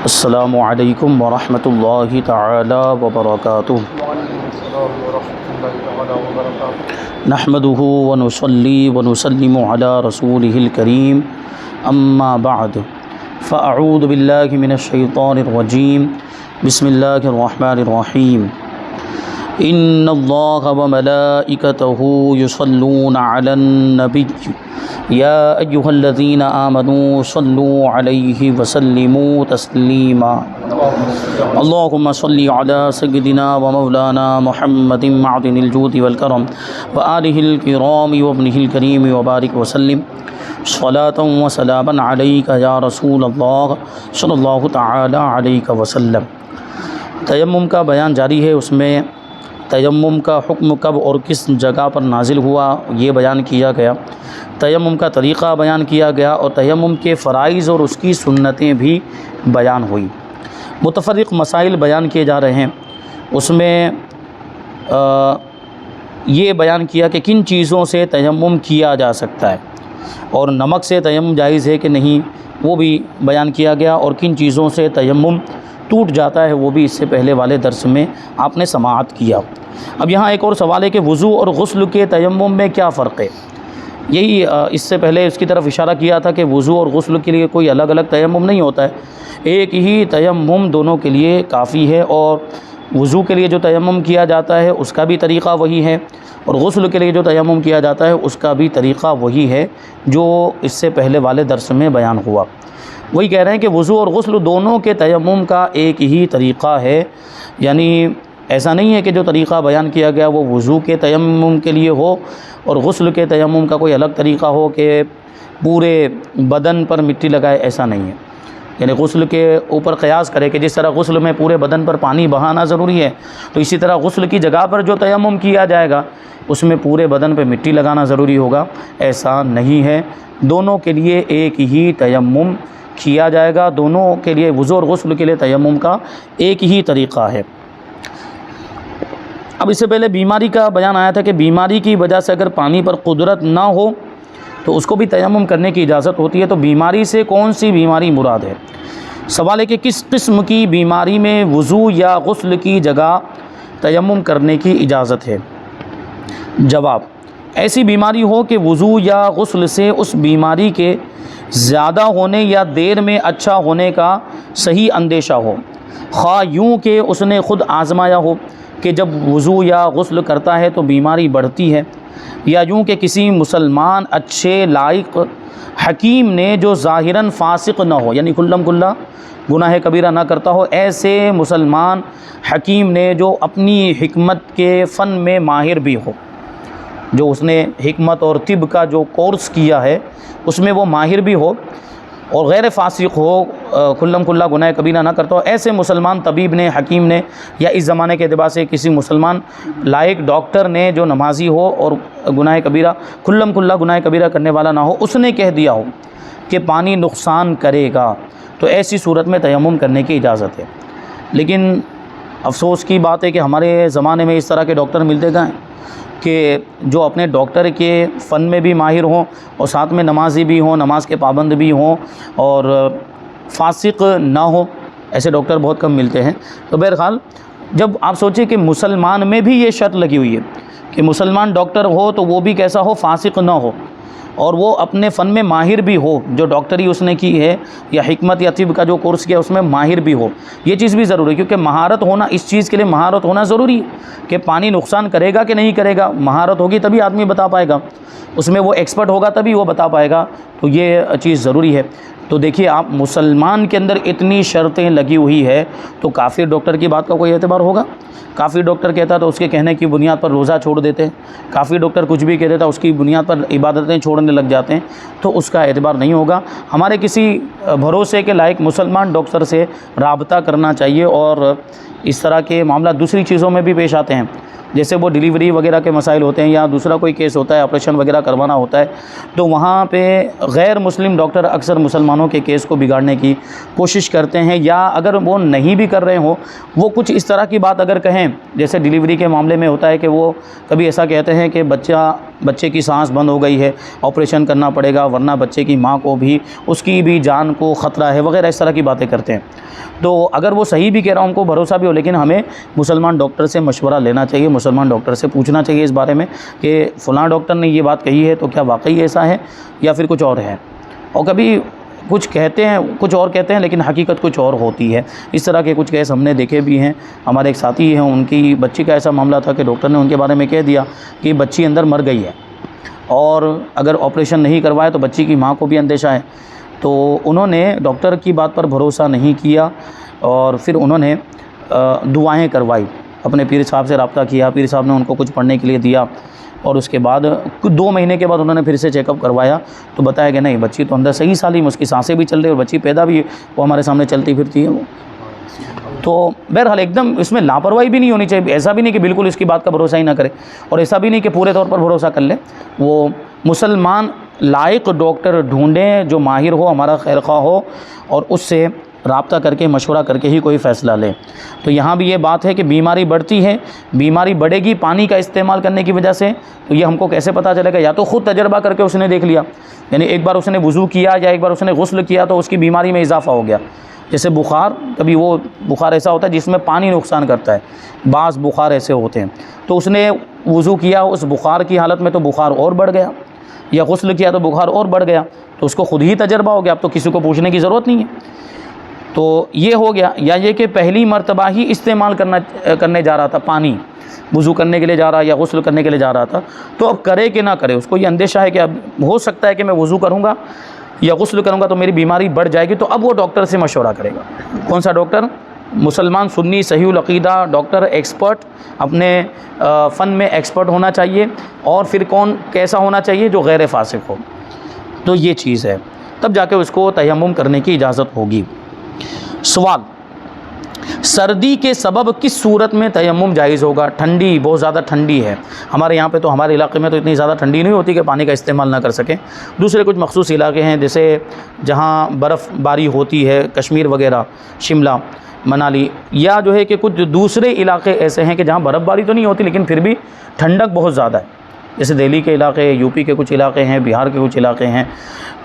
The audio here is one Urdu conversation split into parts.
السلام علیکم ورحمۃ اللہ تعالی وبرکاتہ۔ نحمده ونصلی ونسلم علی رسولہ الکریم، اما بعد فاعوذ باللہ من الشیطان الرجیم، بسم اللہ الرحمن الرحیم۔ ان اللہ وملائکتہ یصلون علی النبی یا ایہا الذین آمنوا صلوا علیہ وسلموا تسلیما۔ اللہم صلی علی سیدنا ومولانا محمد معدن الجود والکرم وآلہ الکرام وابنہ الکریم وبارک وسلم صلاۃ وسلاما علیک یا رسول اللہ صلی اللہ تعالی علیہ وسلم۔ تیمم کا بیان جاری ہے، اس میں تیمم کا حکم کب اور کس جگہ پر نازل ہوا یہ بیان کیا گیا، تیمم کا طریقہ بیان کیا گیا اور تیمم کے فرائض اور اس کی سنتیں بھی بیان ہوئی۔ متفرق مسائل بیان کیے جا رہے ہیں، اس میں یہ بیان کیا کہ کن چیزوں سے تیمم کیا جا سکتا ہے اور نمک سے تیمم جائز ہے کہ نہیں وہ بھی بیان کیا گیا، اور کن چیزوں سے تیمم ٹوٹ جاتا ہے وہ بھی اس سے پہلے والے درس میں آپ نے سماعت کیا۔ اب یہاں ایک اور سوال ہے کہ وضو اور غسل کے تیمم میں کیا فرق ہے؟ یہی اس سے پہلے اس کی طرف اشارہ کیا تھا کہ وضو اور غسل کے لیے کوئی الگ الگ تیمم نہیں ہوتا ہے، ایک ہی تیمم دونوں کے لیے کافی ہے، اور وضو کے لیے جو تیمم کیا جاتا ہے اس کا بھی طریقہ وہی ہے، اور غسل کے لیے جو تیمم کیا جاتا ہے اس کا بھی طریقہ وہی ہے جو اس سے پہلے والے درس میں بیان ہوا۔ وہی کہہ رہے ہیں کہ وضو اور غسل دونوں کے تیمم کا ایک ہی طریقہ ہے، یعنی ایسا نہیں ہے کہ جو طریقہ بیان کیا گیا وہ وضو کے تیمم کے لیے ہو اور غسل کے تیمم کا کوئی الگ طریقہ ہو کہ پورے بدن پر مٹی لگائے، ایسا نہیں ہے۔ یعنی غسل کے اوپر قیاس کرے کہ جس طرح غسل میں پورے بدن پر پانی بہانا ضروری ہے، تو اسی طرح غسل کی جگہ پر جو تیمم کیا جائے گا اس میں پورے بدن پہ مٹی لگانا ضروری ہوگا، ایسا نہیں ہے۔ دونوں کے لیے ایک ہی تیمم کیا جائے گا، دونوں کے لیے وضو اور غسل کے لیے تیمم کا ایک ہی طریقہ ہے۔ اب اس سے پہلے بیماری کا بیان آیا تھا کہ بیماری کی وجہ سے اگر پانی پر قدرت نہ ہو تو اس کو بھی تیمم کرنے کی اجازت ہوتی ہے، تو بیماری سے کون سی بیماری مراد ہے؟ سوال ہے کہ کس قسم کی بیماری میں وضو یا غسل کی جگہ تیمم کرنے کی اجازت ہے؟ جواب، ایسی بیماری ہو کہ وضو یا غسل سے اس بیماری کے زیادہ ہونے یا دیر میں اچھا ہونے کا صحیح اندیشہ ہو، خواہ یوں کہ اس نے خود آزمایا ہو کہ جب وضو یا غسل کرتا ہے تو بیماری بڑھتی ہے، یا یوں کہ کسی مسلمان اچھے لائق حکیم نے جو ظاہراً فاسق نہ ہو، یعنی کلم کلا گناہ کبیرہ نہ کرتا ہو، ایسے مسلمان حکیم نے جو اپنی حکمت کے فن میں ماہر بھی ہو، جو اس نے حکمت اور طب کا جو کورس کیا ہے اس میں وہ ماہر بھی ہو اور غیر فاسق ہو، کلم کلا گناہ کبیرہ نہ کرتا ہو، ایسے مسلمان طبیب نے، حکیم نے، یا اس زمانے کے اعتبار سے کسی مسلمان لائق ڈاکٹر نے جو نمازی ہو اور گناہ کبیرہ کلم کلا گناہ کبیرہ کرنے والا نہ ہو، اس نے کہہ دیا ہو کہ پانی نقصان کرے گا، تو ایسی صورت میں تیمم کرنے کی اجازت ہے۔ لیکن افسوس کی بات ہے کہ ہمارے زمانے میں اس طرح کے ڈاکٹر ملتے گئے کہ جو اپنے ڈاکٹر کے فن میں بھی ماہر ہوں اور ساتھ میں نمازی بھی ہوں، نماز کے پابند بھی ہوں اور فاسق نہ ہو، ایسے ڈاکٹر بہت کم ملتے ہیں۔ تو بہرحال جب آپ سوچیں کہ مسلمان میں بھی یہ شرط لگی ہوئی ہے کہ مسلمان ڈاکٹر ہو تو وہ بھی کیسا ہو، فاسق نہ ہو، اور وہ اپنے فن میں ماہر بھی ہو، جو ڈاکٹری اس نے کی ہے یا حکمت یا طب کا جو کورس کیا اس میں ماہر بھی ہو، یہ چیز بھی ضروری ہے، کیونکہ مہارت ہونا، اس چیز کے لیے مہارت ہونا ضروری ہے کہ پانی نقصان کرے گا کہ نہیں کرے گا، مہارت ہوگی تبھی آدمی بتا پائے گا، اس میں وہ ایکسپرٹ ہوگا تبھی وہ بتا پائے گا، تو یہ چیز ضروری ہے۔ تو دیکھیے آپ، مسلمان کے اندر اتنی شرطیں لگی ہوئی ہے تو کافر ڈاکٹر کی بات کا کوئی اعتبار ہوگا؟ کافی ڈاکٹر کہتا تو اس کے کہنے کی بنیاد پر روزہ چھوڑ دیتے، کافی ڈاکٹر کچھ بھی کہہ دیتا اس کی بنیاد پر عبادتیں چھوڑنے لگ جاتے ہیں، تو اس کا اعتبار نہیں ہوگا۔ ہمارے کسی بھروسے کے لائق مسلمان ڈاکٹر سے رابطہ کرنا چاہیے، اور اس طرح کے معاملات دوسری چیزوں میں بھی پیش آتے ہیں، جیسے وہ ڈیلیوری وغیرہ کے مسائل ہوتے ہیں یا دوسرا کوئی کیس ہوتا ہے، آپریشن وغیرہ کروانا ہوتا ہے، تو وہاں پہ غیر مسلم ڈاکٹر اکثر مسلمانوں کے کیس کو بگاڑنے کی کوشش کرتے ہیں، یا اگر وہ نہیں بھی کر رہے ہوں، وہ کچھ اس طرح کی بات اگر کہیں، جیسے ڈیلیوری کے معاملے میں ہوتا ہے کہ وہ کبھی ایسا کہتے ہیں کہ بچے کی سانس بند ہو گئی ہے، آپریشن کرنا پڑے گا، ورنہ بچے کی ماں کو بھی، اس کی بھی جان کو خطرہ ہے وغیرہ، اس طرح کی باتیں کرتے ہیں۔ تو اگر وہ صحیح بھی کہہ رہا ہوں، ہم کو بھروسہ بھی ہو، لیکن ہمیں مسلمان ڈاکٹر سے مشورہ لینا چاہیے، مسلمان ڈاکٹر سے پوچھنا چاہیے اس بارے میں کہ فلاں ڈاکٹر نے یہ بات کہی ہے تو کیا واقعی ایسا ہے یا پھر کچھ اور ہے۔ اور کبھی کچھ کہتے ہیں، کچھ اور کہتے ہیں، لیکن حقیقت کچھ اور ہوتی ہے۔ اس طرح کے کچھ کیس ہم نے دیکھے بھی ہیں۔ ہمارے ایک ساتھی ہیں، ان کی بچی کا ایسا معاملہ تھا کہ ڈاکٹر نے ان کے بارے میں کہہ دیا کہ بچی اندر مر گئی ہے، اور اگر آپریشن نہیں کروائے تو بچی کی ماں کو بھی اندیشہ ہے۔ تو انہوں نے ڈاکٹر کی بات پر بھروسہ نہیں کیا، اور پھر انہوں نے دعائیں کروائی، اپنے پیر صاحب سے رابطہ کیا، پیر صاحب نے ان کو کچھ پڑھنے کے لیے دیا، اور اس کے بعد 2 مہینے کے بعد انہوں نے پھر سے چیک اپ کروایا تو بتایا کہ نہیں، بچی تو اندر صحیح سالم، اس کی سانسیں بھی چل رہی اور بچی پیدا بھی، وہ ہمارے سامنے چلتی پھرتی ہے وہ۔ تو بہرحال ایک دم اس میں لاپرواہی بھی نہیں ہونی چاہیے، ایسا بھی نہیں کہ بالکل اس کی بات کا بھروسہ ہی نہ کرے، اور ایسا بھی نہیں کہ پورے طور پر بھروسہ کر لے۔ وہ مسلمان لائق ڈاکٹر ڈھونڈیں جو ماہر ہو، ہمارا خیر خواہ ہو، اور اس سے رابطہ کر کے مشورہ کر کے ہی کوئی فیصلہ لے۔ تو یہاں بھی یہ بات ہے کہ بیماری بڑھتی ہے، بیماری بڑھے گی پانی کا استعمال کرنے کی وجہ سے، تو یہ ہم کو کیسے پتہ چلے گا؟ یا تو خود تجربہ کر کے اس نے دیکھ لیا، یعنی ایک بار اس نے وضو کیا یا ایک بار اس نے غسل کیا تو اس کی بیماری میں اضافہ ہو گیا۔ جیسے بخار، کبھی وہ بخار ایسا ہوتا ہے جس میں پانی نقصان کرتا ہے، بعض بخار ایسے ہوتے ہیں، تو اس نے وضو کیا اس بخار کی حالت میں تو بخار اور بڑھ گیا، یا غسل کیا تو بخار اور بڑھ گیا، تو اس کو خود ہی تجربہ ہو گیا، اب تو کسی کو پوچھنے کی ضرورت نہیں ہے۔ تو یہ ہو گیا، یا یہ کہ پہلی مرتبہ ہی استعمال کرنے جا رہا تھا پانی، وضو کرنے کے لیے جا رہا یا غسل کرنے کے لیے جا رہا تھا، تو اب کرے کہ نہ کرے، اس کو یہ اندیشہ ہے کہ اب ہو سکتا ہے کہ میں وضو کروں گا یا غسل کروں گا تو میری بیماری بڑھ جائے گی، تو اب وہ ڈاکٹر سے مشورہ کرے گا۔ کون سا ڈاکٹر؟ مسلمان سنی صحیح العقیدہ ڈاکٹر، ایکسپرٹ، اپنے فن میں ایکسپرٹ ہونا چاہیے، اور پھر کیسا ہونا چاہیے؟ جو غیر فاسق ہو۔ تو یہ چیز ہے، تب جا کے اس کو تیمم کرنے کی اجازت ہوگی۔ سوال: سردی کے سبب کس صورت میں تیمم جائز ہوگا؟ ٹھنڈی، بہت زیادہ ٹھنڈی ہے ہمارے یہاں پہ، تو ہمارے علاقے میں تو اتنی زیادہ ٹھنڈی نہیں ہوتی کہ پانی کا استعمال نہ کر سکیں۔ دوسرے کچھ مخصوص علاقے ہیں جیسے جہاں برف باری ہوتی ہے، کشمیر وغیرہ، شملہ، منالی، یا جو ہے کہ کچھ دوسرے علاقے ایسے ہیں کہ جہاں برف باری تو نہیں ہوتی لیکن پھر بھی ٹھنڈک بہت زیادہ ہے، جیسے دہلی کے علاقے، یو پی کے کچھ علاقے ہیں، بہار کے کچھ علاقے ہیں،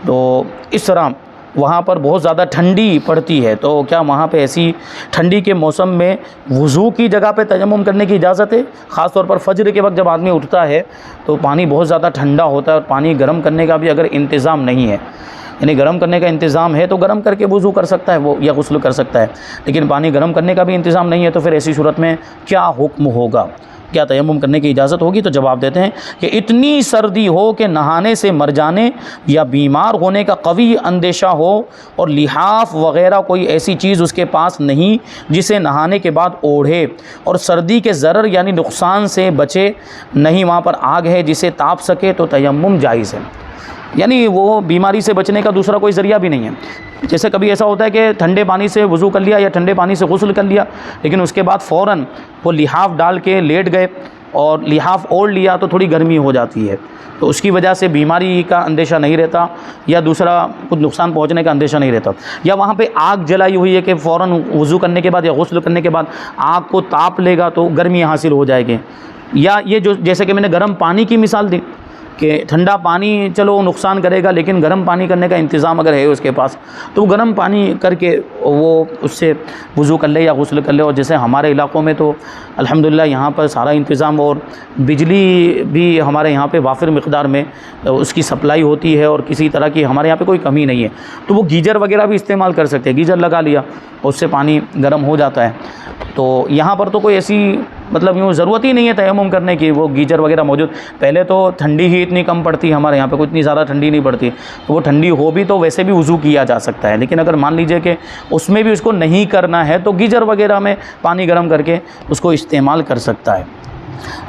تو اس طرح وہاں پر بہت زیادہ ٹھنڈی پڑتی ہے۔ تو کیا وہاں پہ ایسی ٹھنڈی کے موسم میں وضو کی جگہ پہ تیمم کرنے کی اجازت ہے؟ خاص طور پر فجر کے وقت جب آدمی اٹھتا ہے تو پانی بہت زیادہ ٹھنڈا ہوتا ہے، اور پانی گرم کرنے کا بھی اگر انتظام نہیں ہے، یعنی گرم کرنے کا انتظام ہے تو گرم کر کے وضو کر سکتا ہے وہ، یا غسل کر سکتا ہے، لیکن پانی گرم کرنے کا بھی انتظام نہیں ہے، تو پھر ایسی صورت میں کیا حکم ہوگا؟ کیا تیمم کرنے کی اجازت ہوگی؟ تو جواب دیتے ہیں کہ اتنی سردی ہو کہ نہانے سے مر جانے یا بیمار ہونے کا قوی اندیشہ ہو، اور لحاف وغیرہ کوئی ایسی چیز اس کے پاس نہیں جسے نہانے کے بعد اوڑھے، اور سردی کے ضرر یعنی نقصان سے بچے نہیں، وہاں پر آگ ہے جسے تاپ سکے، تو تیمم جائز ہے۔ یعنی وہ بیماری سے بچنے کا دوسرا کوئی ذریعہ بھی نہیں ہے۔ جیسے کبھی ایسا ہوتا ہے کہ ٹھنڈے پانی سے وضو کر لیا یا ٹھنڈے پانی سے غسل کر لیا، لیکن اس کے بعد فوراً وہ لحاف ڈال کے لیٹ گئے اور لحاف اوڑھ لیا تو تھوڑی گرمی ہو جاتی ہے، تو اس کی وجہ سے بیماری کا اندیشہ نہیں رہتا، یا دوسرا کچھ نقصان پہنچنے کا اندیشہ نہیں رہتا، یا وہاں پہ آگ جلائی ہوئی ہے کہ فوراً وضو کرنے کے بعد یا غسل کرنے کے بعد آگ کو تاپ لے گا تو گرمی حاصل ہو جائے گی، یا یہ جو جیسے کہ میں نے گرم پانی کی مثال دی کہ ٹھنڈا پانی چلو نقصان کرے گا، لیکن گرم پانی کرنے کا انتظام اگر ہے اس کے پاس تو وہ گرم پانی کر کے وہ اس سے وضو کر لے یا غسل کر لے۔ اور جیسے ہمارے علاقوں میں تو الحمدللہ یہاں پر سارا انتظام، اور بجلی بھی ہمارے یہاں پہ وافر مقدار میں اس کی سپلائی ہوتی ہے، اور کسی طرح کی ہمارے یہاں پہ کوئی کمی نہیں ہے، تو وہ گیزر وغیرہ بھی استعمال کر سکتے ہیں، گیزر لگا لیا اس سے پانی گرم ہو جاتا ہے۔ تو یہاں پر تو کوئی ایسی مطلب یوں ضرورت ہی نہیں ہے تیمم کرنے کی، وہ گیزر وغیرہ موجود، پہلے تو ٹھنڈی ہی اتنی کم پڑتی ہے ہمارے یہاں پہ، کوئی اتنی زیادہ ٹھنڈی نہیں پڑتی، تو وہ ٹھنڈی ہو بھی تو ویسے بھی وضو کیا جا سکتا ہے، لیکن اگر مان لیجئے کہ اس میں بھی اس کو نہیں کرنا ہے تو گیزر وغیرہ میں پانی گرم کر کے اس کو استعمال کر سکتا ہے۔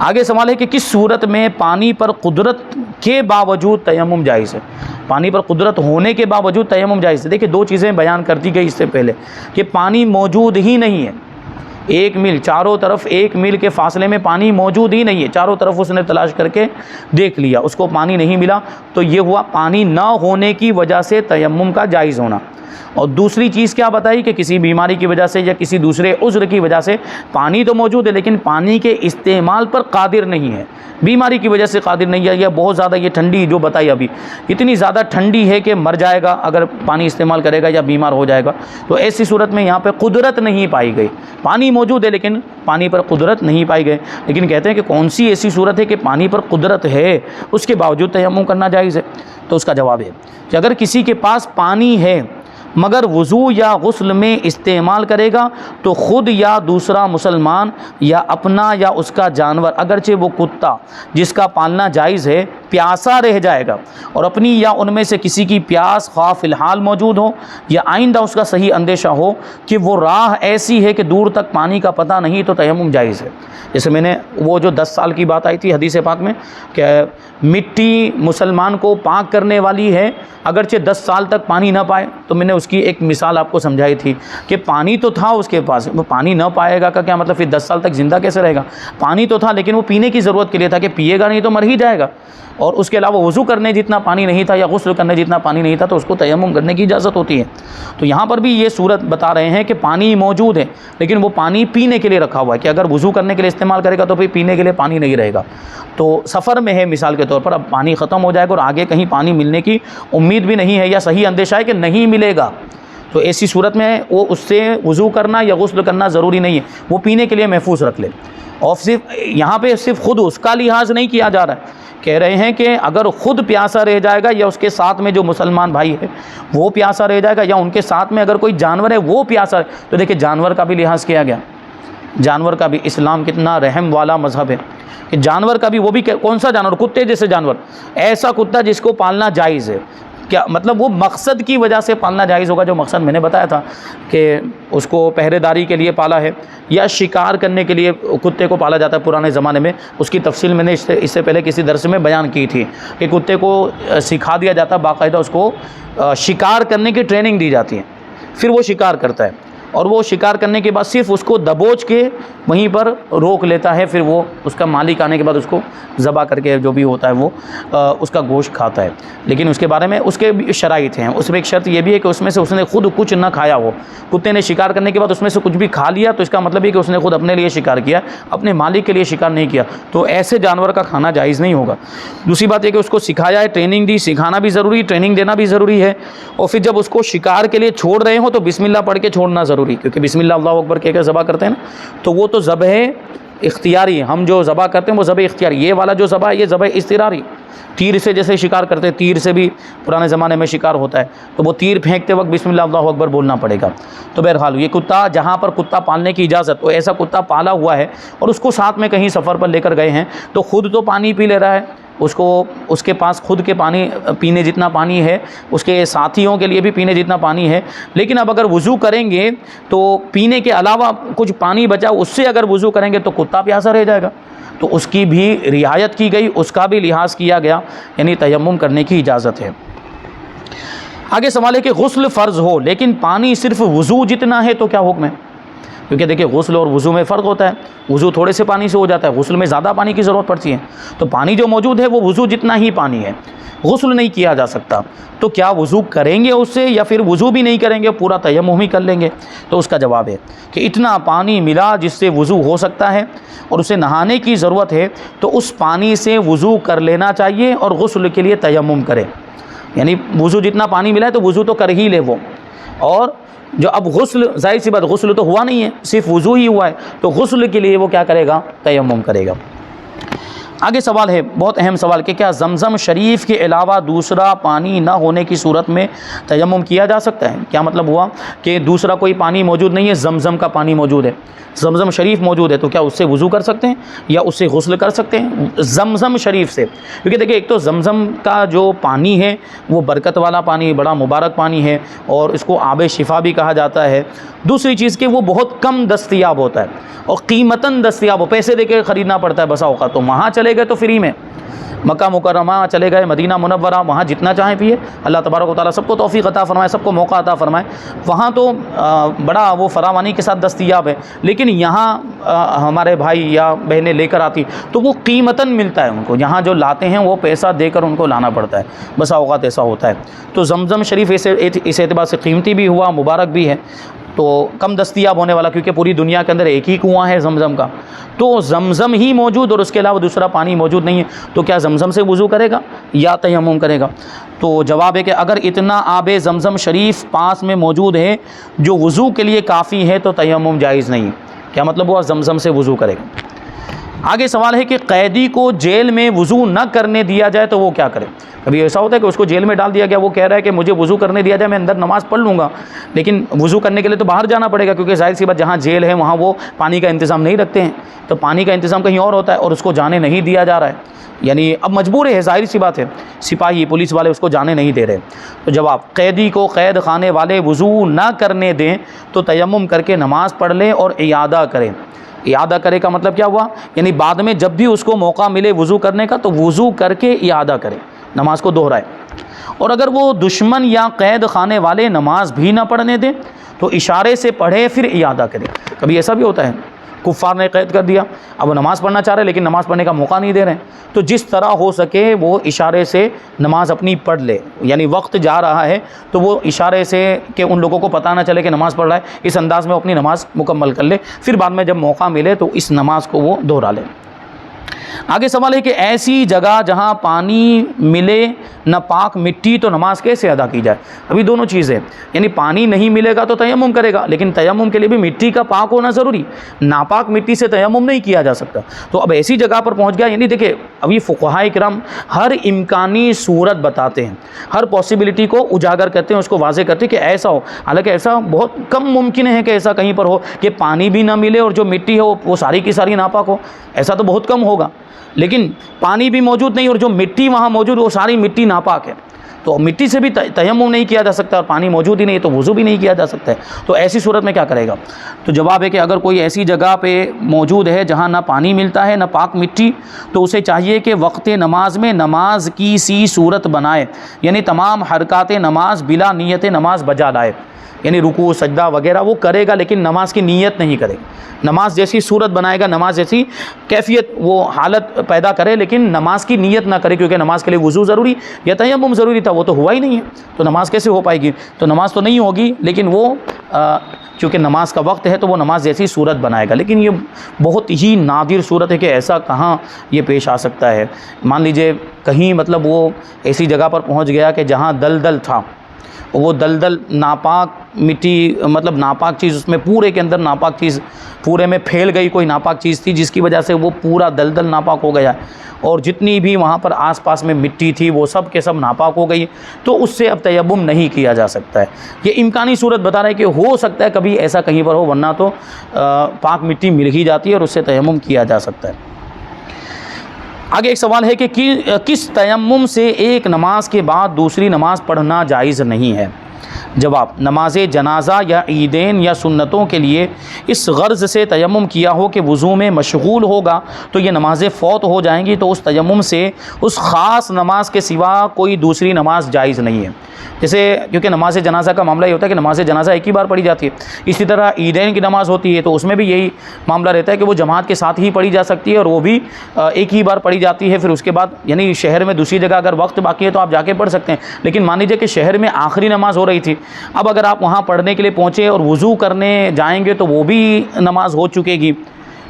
آگے سوال ہے کہ کس صورت میں پانی پر قدرت کے باوجود تیمم جائز ہے؟ پانی پر قدرت ہونے کے باوجود تیمم جائز ہے۔ دیکھیں 2 چیزیں بیان کر دی گئی اس سے پہلے کہ پانی موجود ہی نہیں ہے، 1 میل چاروں طرف 1 میل کے فاصلے میں پانی موجود ہی نہیں ہے، چاروں طرف اس نے تلاش کر کے دیکھ لیا، اس کو پانی نہیں ملا، تو یہ ہوا پانی نہ ہونے کی وجہ سے تیمم کا جائز ہونا۔ اور دوسری چیز کیا بتائی کہ کسی بیماری کی وجہ سے یا کسی دوسرے عذر کی وجہ سے پانی تو موجود ہے لیکن پانی کے استعمال پر قادر نہیں ہے، بیماری کی وجہ سے قادر نہیں ہے، یا بہت زیادہ یہ ٹھنڈی جو بتائی ابھی اتنی زیادہ ٹھنڈی ہے کہ مر جائے گا اگر پانی استعمال کرے گا یا بیمار ہو جائے گا، تو ایسی صورت میں یہاں پہ قدرت نہیں پائی گئی، پانی موجود ہے لیکن پانی پر قدرت نہیں پائی گئی۔ لیکن کہتے ہیں کہ کون سی ایسی صورت ہے کہ پانی پر قدرت ہے اس کے باوجود تیمم کرنا جائز ہے؟ تو اس کا جواب ہے کہ اگر کسی کے پاس پانی ہے مگر وضو یا غسل میں استعمال کرے گا تو خود یا دوسرا مسلمان یا اپنا یا اس کا جانور، اگرچہ وہ کتا جس کا پالنا جائز ہے پیاسا رہ جائے گا، اور اپنی یا ان میں سے کسی کی پیاس خواہ فی الحال موجود ہو یا آئندہ اس کا صحیح اندیشہ ہو کہ وہ راہ ایسی ہے کہ دور تک پانی کا پتہ نہیں، تو تیمم جائز ہے۔ جیسے میں نے وہ جو 10 سال کی بات آئی تھی حدیث پاک میں کہ مٹی مسلمان کو پاک کرنے والی ہے، اگرچہ 10 سال تک پانی نہ پائے، تو میں نے اس کی ایک مثال آپ کو سمجھائی تھی کہ پانی تو تھا اس کے پاس، وہ پانی نہ پائے گا کا کیا مطلب؟ پھر 10 سال تک زندہ کیسے رہے گا؟ پانی تو تھا لیکن وہ پینے کی ضرورت کے لیے تھا کہ پیے گا نہیں تو مر ہی جائے گا، اور اس کے علاوہ وضو کرنے جتنا پانی نہیں تھا یا غسل کرنے جتنا پانی نہیں تھا، تو اس کو تیمم کرنے کی اجازت ہوتی ہے۔ تو یہاں پر بھی یہ صورت بتا رہے ہیں کہ پانی موجود ہے لیکن وہ پانی پینے کے لیے رکھا ہوا ہے کہ اگر وضو کرنے کے لیے استعمال کرے گا تو پھر پینے کے لیے پانی نہیں رہے گا۔ تو سفر میں ہے مثال کے طور پر، اب پانی ختم ہو جائے گا اور آگے کہیں پانی ملنے کی امید بھی نہیں ہے یا صحیح اندیشہ ہے کہ نہیں ملے گا، تو ایسی صورت میں وہ اس سے وضو کرنا یا غسل کرنا ضروری نہیں ہے، وہ پینے کے لیے محفوظ رکھ لے۔ اور صرف یہاں پہ صرف خود اس کا لحاظ نہیں کیا جا رہا ہے، کہہ رہے ہیں کہ اگر خود پیاسا رہ جائے گا یا اس کے ساتھ میں جو مسلمان بھائی ہے وہ پیاسا رہ جائے گا یا ان کے ساتھ میں اگر کوئی جانور ہے وہ پیاسا ہے، تو دیکھیں جانور کا بھی لحاظ کیا گیا، جانور کا بھی اسلام کتنا رحم والا مذہب ہے کہ جانور کا بھی، وہ بھی کون سا جانور؟ کتے جیسے جانور، ایسا کتا جس کو پالنا جائز ہے، کیا مطلب وہ مقصد کی وجہ سے پالنا جائز ہوگا، جو مقصد میں نے بتایا تھا کہ اس کو پہرے داری کے لیے پالا ہے یا شکار کرنے کے لیے کتے کو پالا جاتا ہے پرانے زمانے میں، اس کی تفصیل میں نے اس سے پہلے کسی درس میں بیان کی تھی کہ کتے کو سکھا دیا جاتا ہے، باقاعدہ اس کو شکار کرنے کی ٹریننگ دی جاتی ہے، پھر وہ شکار کرتا ہے، اور وہ شکار کرنے کے بعد صرف اس کو دبوچ کے وہیں پر روک لیتا ہے، پھر وہ اس کا مالک آنے کے بعد اس کو ذبح کر کے جو بھی ہوتا ہے وہ اس کا گوشت کھاتا ہے۔ لیکن اس کے بارے میں اس کے بھی شرائط ہیں، اس میں ایک شرط یہ بھی ہے کہ اس میں سے اس نے خود کچھ نہ کھایا ہو، کتے نے شکار کرنے کے بعد اس میں سے کچھ بھی کھا لیا تو اس کا مطلب یہ کہ اس نے خود اپنے لیے شکار کیا، اپنے مالک کے لیے شکار نہیں کیا، تو ایسے جانور کا کھانا جائز نہیں ہوگا۔ دوسری بات یہ کہ اس کو سکھایا ہے، ٹریننگ دی، سکھانا بھی ضروری، ٹریننگ دینا بھی ضروری ہے، اور پھر جب اس کو شکار کے لیے چھوڑ رہے ہوں تو بسم اللہ پڑھ کے چھوڑنا ضروری، کیونکہ بسم اللہ اللہ اکبر کہہ کے ذبح کرتے ہیں نا، تو وہ تو ذبح اختیاری، ہم جو ذبح کرتے ہیں وہ ذبح اختیاری، یہ والا جو ذبح ہے یہ ذبح اضطراری، تیر سے جیسے شکار کرتے ہیں، تیر سے بھی پرانے زمانے میں شکار ہوتا ہے، تو وہ تیر پھینکتے وقت بسم اللہ اللہ اکبر بولنا پڑے گا۔ تو بہرحال یہ کتا، جہاں پر کتا پالنے کی اجازت، وہ ایسا کتا پالا ہوا ہے اور اس کو ساتھ میں کہیں سفر پر لے کر گئے ہیں، تو خود تو پانی پی لے رہا ہے، اس کو اس کے پاس خود کے پانی پینے جتنا پانی ہے، اس کے ساتھیوں کے لیے بھی پینے جتنا پانی ہے، لیکن اب اگر وضو کریں گے تو پینے کے علاوہ کچھ پانی بچا اس سے اگر وضو کریں گے تو کتا پیاسا رہ جائے گا، تو اس کی بھی رعایت کی گئی، اس کا بھی لحاظ کیا گیا، یعنی تیمم کرنے کی اجازت ہے۔ آگے سوال ہے کہ غسل فرض ہو لیکن پانی صرف وضو جتنا ہے تو کیا حکم ہے؟ کیونکہ دیکھیں غسل اور وضو میں فرق ہوتا ہے، وضو تھوڑے سے پانی سے ہو جاتا ہے، غسل میں زیادہ پانی کی ضرورت پڑتی ہے، تو پانی جو موجود ہے وہ وضو جتنا ہی پانی ہے، غسل نہیں کیا جا سکتا، تو کیا وضو کریں گے اس سے یا پھر وضو بھی نہیں کریں گے، پورا تیمم ہی کر لیں گے؟ تو اس کا جواب ہے کہ اتنا پانی ملا جس سے وضو ہو سکتا ہے اور اسے نہانے کی ضرورت ہے تو اس پانی سے وضو کر لینا چاہیے اور غسل کے لیے تیمم کرے، یعنی وضو جتنا پانی ملا ہے تو وضو تو کر ہی لے وہ، اور جو اب غسل، ظاہر سی بات غسل تو ہوا نہیں ہے، صرف وضو ہی ہوا ہے، تو غسل کے لیے وہ کیا کرے گا؟ تیمم کرے گا۔ آگے سوال ہے، بہت اہم سوال، کہ کیا زمزم شریف کے علاوہ دوسرا پانی نہ ہونے کی صورت میں تیمم کیا جا سکتا ہے؟ کیا مطلب ہوا کہ دوسرا کوئی پانی موجود نہیں ہے، زمزم کا پانی موجود ہے، زمزم شریف موجود ہے، تو کیا اس سے وضو کر سکتے ہیں یا اس سے غسل کر سکتے ہیں؟ زمزم شریف سے، کیونکہ دیکھیں ایک تو زمزم کا جو پانی ہے وہ برکت والا پانی، بڑا مبارک پانی ہے اور اس کو آب شفا بھی کہا جاتا ہے۔ دوسری چیز کہ وہ بہت کم دستیاب ہوتا ہے اور قیمتاً دستیاب ہو، پیسے دے کے خریدنا پڑتا ہے بسا اوقات، تو وہاں چلے چلے گئے تو فری میں، مکہ مکرمہ چلے گئے، مدینہ منورہ، وہاں جتنا چاہیں پیے، اللہ تبارک و تعالیٰ سب کو توفیق عطا فرمائے، سب کو موقع عطا فرمائے، وہاں تو بڑا وہ فراوانی کے ساتھ دستیاب ہے، لیکن یہاں ہمارے بھائی یا بہنیں لے کر آتی تو وہ قیمتاً ملتا ہے ان کو، یہاں جو لاتے ہیں وہ پیسہ دے کر ان کو لانا پڑتا ہے، بسا اوقات ایسا ہوتا ہے۔ تو زمزم شریف اس اعتبار سے قیمتی بھی ہوا، مبارک بھی ہے، تو کم دستیاب ہونے والا، کیونکہ پوری دنیا کے اندر ایک ہی کنواں ہے زمزم کا، تو زمزم ہی موجود اور اس کے علاوہ دوسرا پانی موجود نہیں ہے، تو کیا زمزم سے وضو کرے گا یا تیمم کرے گا؟ تو جواب ہے کہ اگر اتنا آب زمزم شریف پاس میں موجود ہے جو وضو کے لیے کافی ہے تو تیمم جائز نہیں۔ کیا مطلب ہوا؟ زمزم سے وضو کرے گا۔ آگے سوال ہے کہ قیدی کو جیل میں وضو نہ کرنے دیا جائے تو وہ کیا کرے؟ کبھی ایسا ہوتا ہے کہ اس کو جیل میں ڈال دیا گیا، وہ کہہ رہا ہے کہ مجھے وضو کرنے دیا جائے، میں اندر نماز پڑھ لوں گا، لیکن وضو کرنے کے لیے تو باہر جانا پڑے گا، کیونکہ ظاہر سی بات جہاں جیل ہے وہاں وہ پانی کا انتظام نہیں رکھتے ہیں، تو پانی کا انتظام کہیں اور ہوتا ہے اور اس کو جانے نہیں دیا جا رہا ہے، یعنی اب مجبور ہے، ظاہر سی بات ہے، سپاہی پولیس والے اس کو جانے نہیں دے رہے۔ تو جواب، قیدی کو قید خانے والے وضو نہ کرنے دیں تو تیمم کر کے نماز پڑھ لیں اور اعادہ کریں۔ اعادہ کرے کا مطلب کیا ہوا؟ یعنی بعد میں جب بھی اس کو موقع ملے وضو کرنے کا تو وضو کر کے اعادہ کرے، نماز کو دہرائے۔ اور اگر وہ دشمن یا قید خانے والے نماز بھی نہ پڑھنے دیں تو اشارے سے پڑھے پھر اعادہ کرے۔ کبھی ایسا بھی ہوتا ہے کفار نے قید کر دیا، اب وہ نماز پڑھنا چاہ رہے لیکن نماز پڑھنے کا موقع نہیں دے رہے ہیں، تو جس طرح ہو سکے وہ اشارے سے نماز اپنی پڑھ لے، یعنی وقت جا رہا ہے تو وہ اشارے سے کہ ان لوگوں کو پتہ نہ چلے کہ نماز پڑھ رہا ہے، اس انداز میں وہ اپنی نماز مکمل کر لے، پھر بعد میں جب موقع ملے تو اس نماز کو وہ دہرا لے۔ آگے سوال ہے کہ ایسی جگہ جہاں پانی ملے نہ پاک مٹی تو نماز کیسے ادا کی جائے؟ ابھی دونوں چیزیں، یعنی پانی نہیں ملے گا تو تیمم کرے گا، لیکن تیمم کے لیے بھی مٹی کا پاک ہونا ضروری، ناپاک مٹی سے تیمم نہیں کیا جا سکتا۔ تو اب ایسی جگہ پر پہنچ گیا، یعنی دیکھیں ابھی فقہائے کرام ہر امکانی صورت بتاتے ہیں، ہر پاسبلٹی کو اجاگر کرتے ہیں، اس کو واضح کرتے ہیں کہ ایسا ہو، حالانکہ ایسا بہت کم ممکن ہے کہ ایسا کہیں پر ہو کہ پانی بھی نہ ملے اور جو مٹی ہے وہ ساری کی ساری ناپاک ہو، ایسا تو بہت کم ہوگا، لیکن پانی بھی موجود نہیں اور جو مٹی وہاں موجود وہ ساری مٹی ناپاک ہے، تو مٹی سے بھی تیمم نہیں کیا جا سکتا، اور پانی موجود ہی نہیں تو وضو بھی نہیں کیا جا سکتا ہے، تو ایسی صورت میں کیا کرے گا؟ تو جواب ہے کہ اگر کوئی ایسی جگہ پہ موجود ہے جہاں نہ پانی ملتا ہے نہ پاک مٹی، تو اسے چاہیے کہ وقت نماز میں نماز کی سی صورت بنائے، یعنی تمام حرکات نماز بلا نیت نماز بجا لائے، یعنی رکوع سجدہ وغیرہ وہ کرے گا لیکن نماز کی نیت نہیں کرے گا، نماز جیسی صورت بنائے گا، نماز جیسی کیفیت وہ حالت پیدا کرے لیکن نماز کی نیت نہ کرے، کیونکہ نماز کے لیے وضو ضروری یا تیمم ضروری تھا، وہ تو ہوا ہی نہیں ہے، تو نماز کیسے ہو پائے گی؟ تو نماز تو نہیں ہوگی، لیکن وہ چونکہ نماز کا وقت ہے تو وہ نماز جیسی صورت بنائے گا، لیکن یہ بہت ہی نادر صورت ہے کہ ایسا کہاں یہ پیش آ سکتا ہے۔ مان لیجئے کہیں مطلب وہ ایسی جگہ پر پہنچ گیا کہ جہاں دلدل تھا، وہ دلدل ناپاک مٹی مطلب ناپاک چیز، اس میں پورے کے اندر ناپاک چیز پورے میں پھیل گئی، کوئی ناپاک چیز تھی جس کی وجہ سے وہ پورا دلدل ناپاک ہو گیا، اور جتنی بھی وہاں پر آس پاس میں مٹی تھی وہ سب کے سب ناپاک ہو گئی، تو اس سے اب تیمم نہیں کیا جا سکتا ہے۔ یہ امکانی صورت بتا رہا ہے کہ ہو سکتا ہے کبھی ایسا کہیں پر ہو، ورنہ تو پاک مٹی مل ہی جاتی ہے اور اس سے تیمم کیا جا سکتا ہے۔ آگے ایک سوال ہے کہ کس تیمم سے ایک نماز کے بعد دوسری نماز پڑھنا جائز نہیں ہے؟ جواب، نماز جنازہ یا عیدین یا سنتوں کے لیے اس غرض سے تیمم کیا ہو کہ وضو میں مشغول ہوگا تو یہ نمازیں فوت ہو جائیں گی، تو اس تیمم سے اس خاص نماز کے سوا کوئی دوسری نماز جائز نہیں ہے۔ جیسے کیونکہ نماز جنازہ کا معاملہ یہ ہوتا ہے کہ نماز جنازہ ایک ہی بار پڑھی جاتی ہے، اسی طرح عیدین کی نماز ہوتی ہے تو اس میں بھی یہی معاملہ رہتا ہے کہ وہ جماعت کے ساتھ ہی پڑھی جا سکتی ہے اور وہ بھی ایک ہی بار پڑھی جاتی ہے، پھر اس کے بعد یعنی شہر میں دوسری جگہ اگر وقت باقی ہے تو آپ جا کے پڑھ سکتے ہیں، لیکن مان لیجیے کہ شہر میں آخری نماز ہو رہی تھی، اب اگر آپ وہاں پڑھنے کے لیے پہنچے اور وضو کرنے جائیں گے تو وہ بھی نماز ہو چکے گی،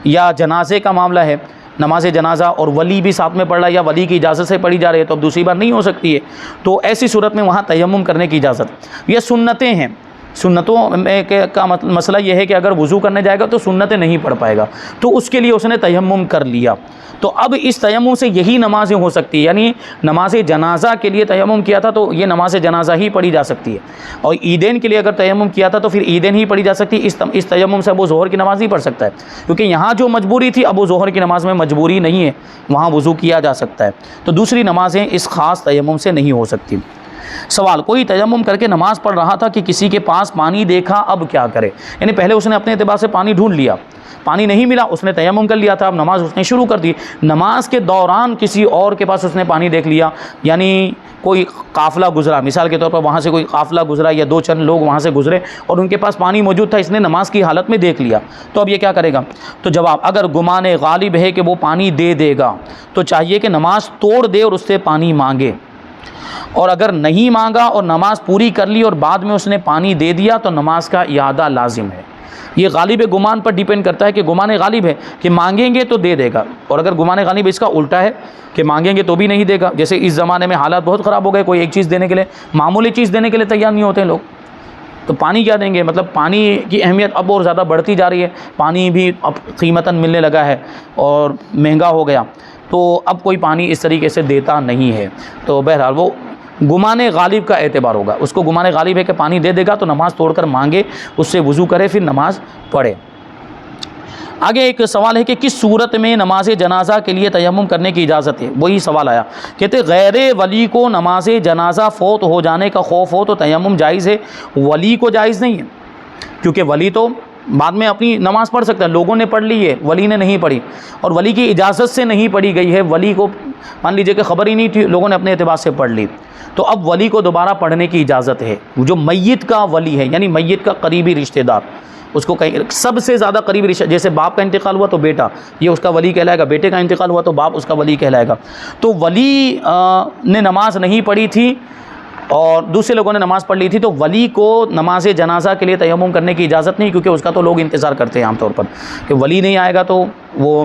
یا جنازے کا معاملہ ہے، نماز جنازہ اور ولی بھی ساتھ میں پڑھ رہا ہے یا ولی کی اجازت سے پڑھی جا رہی ہے تو اب دوسری بار نہیں ہو سکتی ہے، تو ایسی صورت میں وہاں تیمم کرنے کی اجازت۔ یہ سنتیں ہیں، سنتوں میں کا مسئلہ یہ ہے کہ اگر وضو کرنے جائے گا تو سنتیں نہیں پڑھ پائے گا، تو اس کے لیے اس نے تیمم کر لیا، تو اب اس تیمم سے یہی نمازیں ہو سکتی ہیں، یعنی نماز جنازہ کے لیے تیمم کیا تھا تو یہ نماز جنازہ ہی پڑھی جا سکتی ہے، اور عیدین کے لیے اگر تیمم کیا تھا تو پھر عیدین ہی پڑھی جا سکتی ہے، اس تیمم سے ابو ظہر کی نماز نہیں پڑھ سکتا ہے، کیونکہ یہاں جو مجبوری تھی ابو ظہر کی نماز میں مجبوری نہیں ہے، وہاں وضو کیا جا سکتا ہے، تو دوسری نمازیں اس خاص تیمم سے نہیں ہو سکتی۔ سوال، کوئی تیمم کر کے نماز پڑھ رہا تھا کہ کسی کے پاس پانی دیکھا، اب کیا کرے؟ یعنی پہلے اس نے اپنے اعتبار سے پانی ڈھونڈ لیا، پانی نہیں ملا، اس نے تیمم کر لیا تھا، اب نماز اس نے شروع کر دی، نماز کے دوران کسی اور کے پاس اس نے پانی دیکھ لیا، یعنی کوئی قافلہ گزرا، مثال کے طور پر وہاں سے کوئی قافلہ گزرا یا دو چند لوگ وہاں سے گزرے اور ان کے پاس پانی موجود تھا، اس نے نماز کی حالت میں دیکھ لیا، تو اب یہ کیا کرے گا؟ تو جواب، اگر گمان غالب ہے کہ وہ پانی دے دے گا تو چاہیے کہ نماز توڑ دے اور اس سے پانی مانگے، اور اگر نہیں مانگا اور نماز پوری کر لی اور بعد میں اس نے پانی دے دیا تو نماز کا اعادہ لازم ہے۔ یہ غالب گمان پر ڈیپینڈ کرتا ہے کہ گمان غالب ہے کہ مانگیں گے تو دے دے گا، اور اگر گمان غالب اس کا الٹا ہے کہ مانگیں گے تو بھی نہیں دے گا، جیسے اس زمانے میں حالات بہت خراب ہو گئے، کوئی ایک چیز دینے کے لیے، معمولی چیز دینے کے لیے تیار نہیں ہوتے لوگ، تو پانی کیا دیں گے؟ مطلب پانی کی اہمیت اب اور زیادہ بڑھتی جا رہی ہے، پانی بھی اب قیمتاً ملنے لگا ہے اور مہنگا ہو گیا، تو اب کوئی پانی اس طریقے سے دیتا نہیں ہے، تو بہرحال وہ گمان غالب کا اعتبار ہوگا، اس کو گمان غالب ہے کہ پانی دے دے گا تو نماز توڑ کر مانگے، اس سے وضو کرے، پھر نماز پڑھے۔ آگے ایک سوال ہے کہ کس صورت میں نماز جنازہ کے لیے تیمم کرنے کی اجازت ہے؟ وہی سوال آیا، کہتے غیر ولی کو نماز جنازہ فوت ہو جانے کا خوف ہو تو تیمم جائز ہے، ولی کو جائز نہیں ہے، کیونکہ ولی تو بعد میں اپنی نماز پڑھ سکتا ہے، لوگوں نے پڑھ لی ہے، ولی نے نہیں پڑھی، اور ولی کی اجازت سے نہیں پڑھی گئی ہے، ولی کو مان لیجئے کہ خبر ہی نہیں تھی، لوگوں نے اپنے اعتبار سے پڑھ لی، تو اب ولی کو دوبارہ پڑھنے کی اجازت ہے، جو میت کا ولی ہے، یعنی میت کا قریبی رشتہ دار، اس کو کہیں سب سے زیادہ قریبی رشتہ، جیسے باپ کا انتقال ہوا تو بیٹا، یہ اس کا ولی کہلائے گا، بیٹے کا انتقال ہوا تو باپ اس کا ولی کہلائے گا، تو ولی نے نماز نہیں پڑھی تھی اور دوسرے لوگوں نے نماز پڑھ لی تھی، تو ولی کو نماز جنازہ کے لیے تیمم کرنے کی اجازت نہیں، کیونکہ اس کا تو لوگ انتظار کرتے ہیں عام طور پر کہ ولی نہیں آئے گا، تو وہ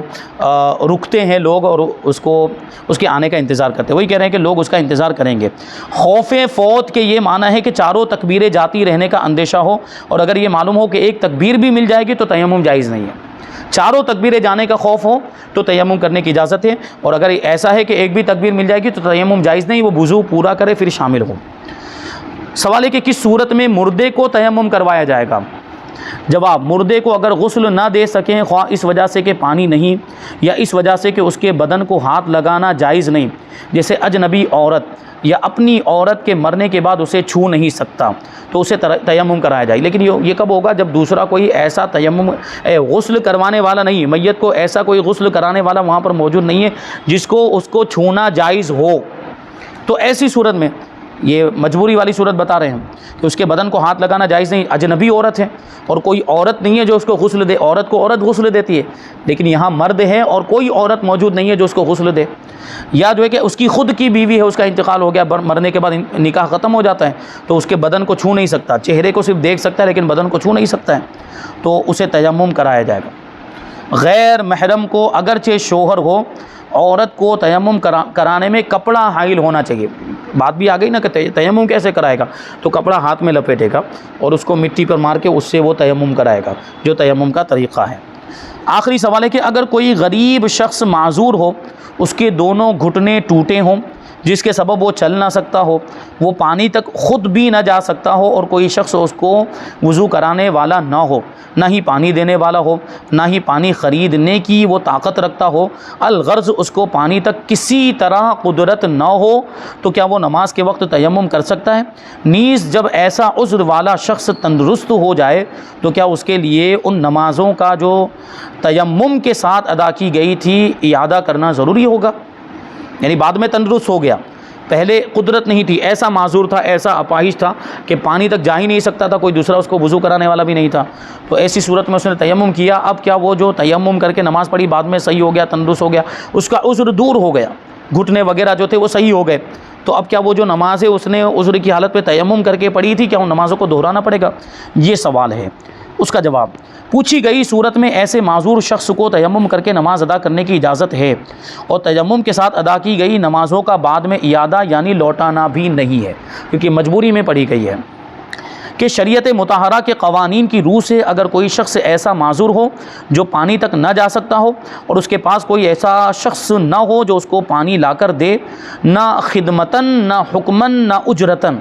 رکتے ہیں لوگ اور اس کے آنے کا انتظار کرتے ہیں، وہی کہہ رہے ہیں کہ لوگ اس کا انتظار کریں گے۔ خوف فوت کے یہ معنی ہے کہ چاروں تکبیریں جاتی رہنے کا اندیشہ ہو، اور اگر یہ معلوم ہو کہ ایک تکبیر بھی مل جائے گی تو تیمم جائز نہیں ہے، چاروں تکبیریں جانے کا خوف ہو تو تیمم کرنے کی اجازت ہے، اور اگر ایسا ہے کہ ایک بھی تکبیر مل جائے گی تو تیمم جائز نہیں، وہ وضو پورا کرے پھر شامل ہو۔ سوال ہے کہ کس صورت میں مردے کو تیمم کروایا جائے گا؟ جواب، مردے کو اگر غسل نہ دے سکیں، خواہ اس وجہ سے کہ پانی نہیں یا اس وجہ سے کہ اس کے بدن کو ہاتھ لگانا جائز نہیں، جیسے اجنبی عورت یا اپنی عورت کے مرنے کے بعد اسے چھو نہیں سکتا، تو اسے تیمم کرایا جائے، لیکن یہ کب ہوگا؟ جب دوسرا کوئی ایسا تیمم غسل کروانے والا نہیں، میت کو ایسا کوئی غسل کرانے والا وہاں پر موجود نہیں ہے جس کو اس کو چھونا جائز ہو، تو ایسی صورت میں یہ مجبوری والی صورت بتا رہے ہیں کہ اس کے بدن کو ہاتھ لگانا جائز نہیں، اجنبی عورت ہے اور کوئی عورت نہیں ہے جو اس کو غسل دے، عورت کو عورت غسل دیتی ہے، لیکن یہاں مرد ہے اور کوئی عورت موجود نہیں ہے جو اس کو غسل دے، یا جو ہے کہ اس کی خود کی بیوی ہے، اس کا انتقال ہو گیا، مرنے کے بعد نکاح ختم ہو جاتا ہے، تو اس کے بدن کو چھو نہیں سکتا، چہرے کو صرف دیکھ سکتا ہے لیکن بدن کو چھو نہیں سکتا ہے، تو اسے تیمم کرایا جائے گا۔ غیر محرم کو اگرچہ شوہر ہو، عورت کو تیمم کرانے میں کپڑا حائل ہونا چاہیے، بات بھی آ گئی نا کہ تیمم کیسے کرائے گا، تو کپڑا ہاتھ میں لپیٹے گا اور اس کو مٹی پر مار کے اس سے وہ تیمم کرائے گا، جو تیمم کا طریقہ ہے۔ آخری سوال ہے کہ اگر کوئی غریب شخص معذور ہو، اس کے دونوں گھٹنے ٹوٹے ہوں جس کے سبب وہ چل نہ سکتا ہو، وہ پانی تک خود بھی نہ جا سکتا ہو، اور کوئی شخص اس کو وضو کرانے والا نہ ہو، نہ ہی پانی دینے والا ہو، نہ ہی پانی خریدنے کی وہ طاقت رکھتا ہو، الغرض اس کو پانی تک کسی طرح قدرت نہ ہو، تو کیا وہ نماز کے وقت تیمم کر سکتا ہے؟ نیز جب ایسا عذر والا شخص تندرست ہو جائے تو کیا اس کے لیے ان نمازوں کا جو تیمم کے ساتھ ادا کی گئی تھی اعادہ کرنا ضروری ہوگا؟ یعنی بعد میں تندرست ہو گیا، پہلے قدرت نہیں تھی، ایسا معذور تھا، ایسا اپاہج تھا کہ پانی تک جا ہی نہیں سکتا تھا، کوئی دوسرا اس کو وضو کرانے والا بھی نہیں تھا، تو ایسی صورت میں اس نے تیمم کیا، اب کیا وہ جو تیمم کر کے نماز پڑھی بعد میں صحیح ہو گیا، تندرست ہو گیا، اس کا عذر دور ہو گیا، گھٹنے وغیرہ جو تھے وہ صحیح ہو گئے، تو اب کیا وہ جو نماز ہے اس نے عذر کی حالت پہ تیمم کر کے پڑھی تھی، کیا ان نمازوں کو دہرانا پڑے گا؟ یہ سوال ہے۔ اس کا جواب، پوچھی گئی صورت میں ایسے معذور شخص کو تیمم کر کے نماز ادا کرنے کی اجازت ہے، اور تیمم کے ساتھ ادا کی گئی نمازوں کا بعد میں اعادہ یعنی لوٹانا بھی نہیں ہے، کیونکہ مجبوری میں پڑھی گئی ہے کہ شریعت مطہرہ کے قوانین کی روح سے اگر کوئی شخص ایسا معذور ہو جو پانی تک نہ جا سکتا ہو، اور اس کے پاس کوئی ایسا شخص نہ ہو جو اس کو پانی لا کر دے، نہ خدمتاً نہ حکماً نہ اجرتاً،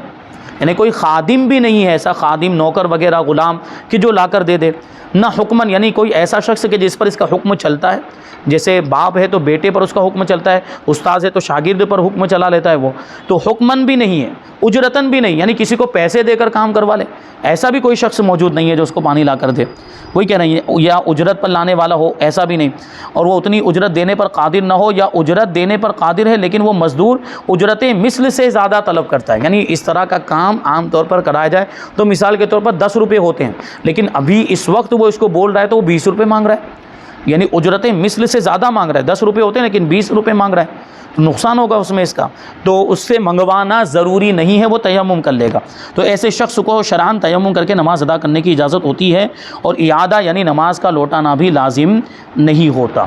یعنی کوئی خادم بھی نہیں ہے ایسا، خادم نوکر وغیرہ غلام کہ جو لا کر دے دے، نہ حکمن یعنی کوئی ایسا شخص کہ جس پر اس کا حکم چلتا ہے، جیسے باپ ہے تو بیٹے پر اس کا حکم چلتا ہے، استاذ ہے تو شاگرد پر حکم چلا لیتا ہے وہ، تو حکمن بھی نہیں ہے، اجرتن بھی نہیں، یعنی کسی کو پیسے دے کر کام کروا لے، ایسا بھی کوئی شخص موجود نہیں ہے جو اس کو پانی لا کر دے، کوئی کہہ رہی ہے، یا اجرت پر لانے والا ہو، ایسا بھی نہیں، اور وہ اتنی اجرت دینے پر قادر نہ ہو، یا اجرت دینے پر قادر ہے لیکن وہ مزدور اجرت مثل سے زیادہ طلب کرتا ہے، یعنی اس طرح کا کام عام طور پر کرایا جائے تو مثال کے طور پر 10 روپے ہوتے ہیں، لیکن ابھی اس وقت وہ اس کو بول رہا ہے تو وہ 20 روپے مانگ رہا ہے، یعنی اجرت مثل سے زیادہ مانگ رہا ہے، 10 روپے ہوتے ہیں لیکن 20 روپے مانگ رہا ہے، تو نقصان ہوگا اس میں اس کا، تو اس سے منگوانا ضروری نہیں ہے، وہ تیمم کر لے گا، تو ایسے شخص کو شرعاً تیمم کر کے نماز ادا کرنے کی اجازت ہوتی ہے، اور اعادہ یعنی نماز کا لوٹانا بھی لازم نہیں ہوتا۔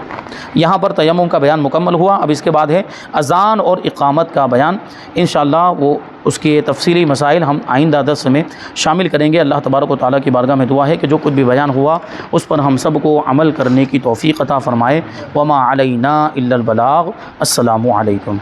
یہاں پر تیمم کا بیان مکمل ہوا، اب اس کے بعد ہے اذان اور اقامت کا بیان، انشاءاللہ وہ اس کے تفصیلی مسائل ہم آئندہ درس میں شامل کریں گے۔ اللہ تبارک و تعالیٰ کی بارگاہ میں دعا ہے کہ جو کچھ بھی بیان ہوا اس پر ہم سب کو عمل کرنے کی توفیق عطا فرمائے۔ وما علینا الا البلاغ۔ السلام علیکم۔